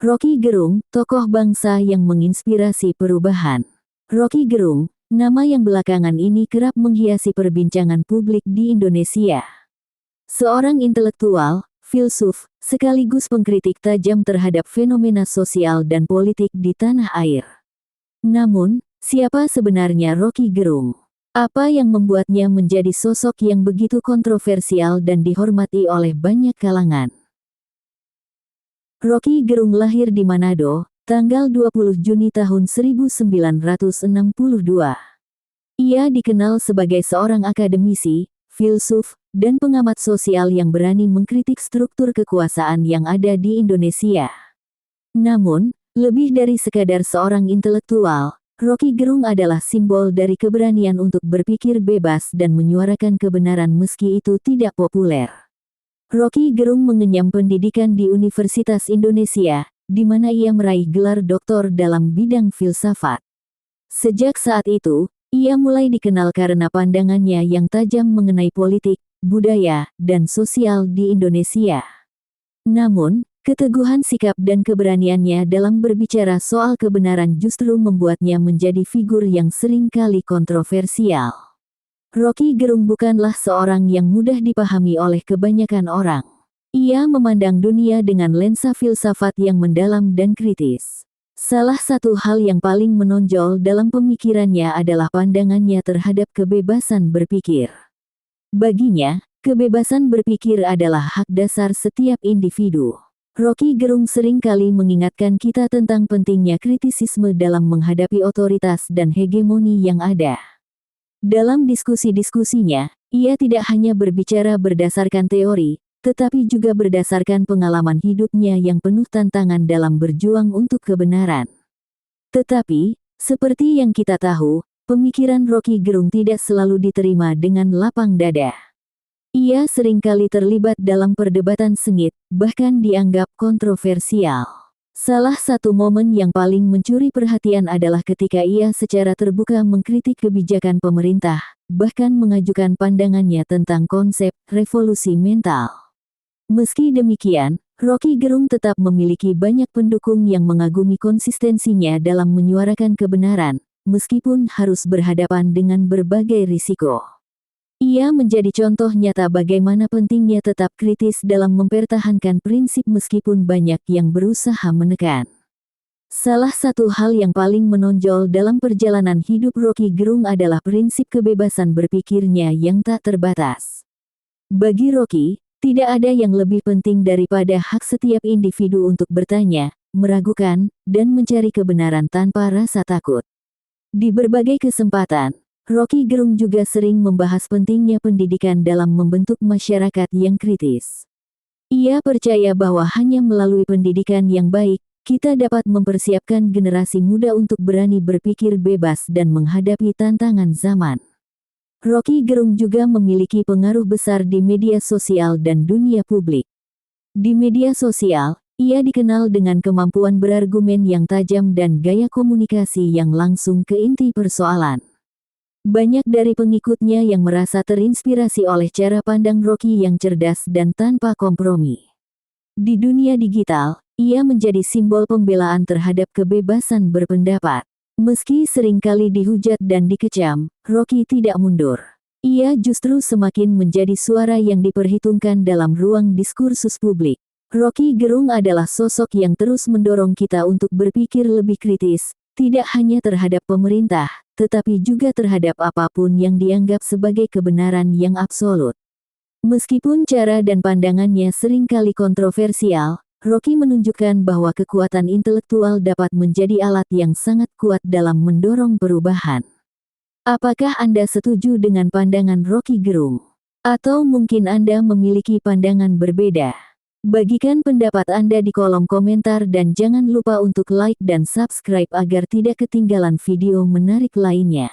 Roky Gerung, tokoh bangsa yang menginspirasi perubahan. Roky Gerung, nama yang belakangan ini kerap menghiasi perbincangan publik di Indonesia. Seorang intelektual, filsuf, sekaligus pengkritik tajam terhadap fenomena sosial dan politik di tanah air. Namun, siapa sebenarnya Roky Gerung? Apa yang membuatnya menjadi sosok yang begitu kontroversial dan dihormati oleh banyak kalangan? Roky Gerung lahir di Manado, tanggal 20 Juni tahun 1962. Ia dikenal sebagai seorang akademisi, filsuf, dan pengamat sosial yang berani mengkritik struktur kekuasaan yang ada di Indonesia. Namun, lebih dari sekadar seorang intelektual, Roky Gerung adalah simbol dari keberanian untuk berpikir bebas dan menyuarakan kebenaran meski itu tidak populer. Roky Gerung mengenyam pendidikan di Universitas Indonesia, di mana ia meraih gelar doktor dalam bidang filsafat. Sejak saat itu, ia mulai dikenal karena pandangannya yang tajam mengenai politik, budaya, dan sosial di Indonesia. Namun, keteguhan sikap dan keberaniannya dalam berbicara soal kebenaran justru membuatnya menjadi figur yang sering kali kontroversial. Roky Gerung bukanlah seorang yang mudah dipahami oleh kebanyakan orang. Ia memandang dunia dengan lensa filsafat yang mendalam dan kritis. Salah satu hal yang paling menonjol dalam pemikirannya adalah pandangannya terhadap kebebasan berpikir. Baginya, kebebasan berpikir adalah hak dasar setiap individu. Roky Gerung seringkali mengingatkan kita tentang pentingnya kritisisme dalam menghadapi otoritas dan hegemoni yang ada. Dalam diskusi-diskusinya, ia tidak hanya berbicara berdasarkan teori, tetapi juga berdasarkan pengalaman hidupnya yang penuh tantangan dalam berjuang untuk kebenaran. Tetapi, seperti yang kita tahu, pemikiran Roky Gerung tidak selalu diterima dengan lapang dada. Ia seringkali terlibat dalam perdebatan sengit, bahkan dianggap kontroversial. Salah satu momen yang paling mencuri perhatian adalah ketika ia secara terbuka mengkritik kebijakan pemerintah, bahkan mengajukan pandangannya tentang konsep revolusi mental. Meski demikian, Roky Gerung tetap memiliki banyak pendukung yang mengagumi konsistensinya dalam menyuarakan kebenaran, meskipun harus berhadapan dengan berbagai risiko. Ia menjadi contoh nyata bagaimana pentingnya tetap kritis dalam mempertahankan prinsip meskipun banyak yang berusaha menekan. Salah satu hal yang paling menonjol dalam perjalanan hidup Roky Gerung adalah prinsip kebebasan berpikirnya yang tak terbatas. Bagi Roky, tidak ada yang lebih penting daripada hak setiap individu untuk bertanya, meragukan, dan mencari kebenaran tanpa rasa takut. Di berbagai kesempatan, Roky Gerung juga sering membahas pentingnya pendidikan dalam membentuk masyarakat yang kritis. Ia percaya bahwa hanya melalui pendidikan yang baik, kita dapat mempersiapkan generasi muda untuk berani berpikir bebas dan menghadapi tantangan zaman. Roky Gerung juga memiliki pengaruh besar di media sosial dan dunia publik. Di media sosial, ia dikenal dengan kemampuan berargumen yang tajam dan gaya komunikasi yang langsung ke inti persoalan. Banyak dari pengikutnya yang merasa terinspirasi oleh cara pandang Roky yang cerdas dan tanpa kompromi. Di dunia digital, ia menjadi simbol pembelaan terhadap kebebasan berpendapat. Meski seringkali dihujat dan dikecam, Roky tidak mundur. Ia justru semakin menjadi suara yang diperhitungkan dalam ruang diskursus publik. Roky Gerung adalah sosok yang terus mendorong kita untuk berpikir lebih kritis, tidak hanya terhadap pemerintah, tetapi juga terhadap apapun yang dianggap sebagai kebenaran yang absolut. Meskipun cara dan pandangannya seringkali kontroversial, Roky menunjukkan bahwa kekuatan intelektual dapat menjadi alat yang sangat kuat dalam mendorong perubahan. Apakah Anda setuju dengan pandangan Roky Gerung? Atau mungkin Anda memiliki pandangan berbeda? Bagikan pendapat Anda di kolom komentar dan jangan lupa untuk like dan subscribe agar tidak ketinggalan video menarik lainnya.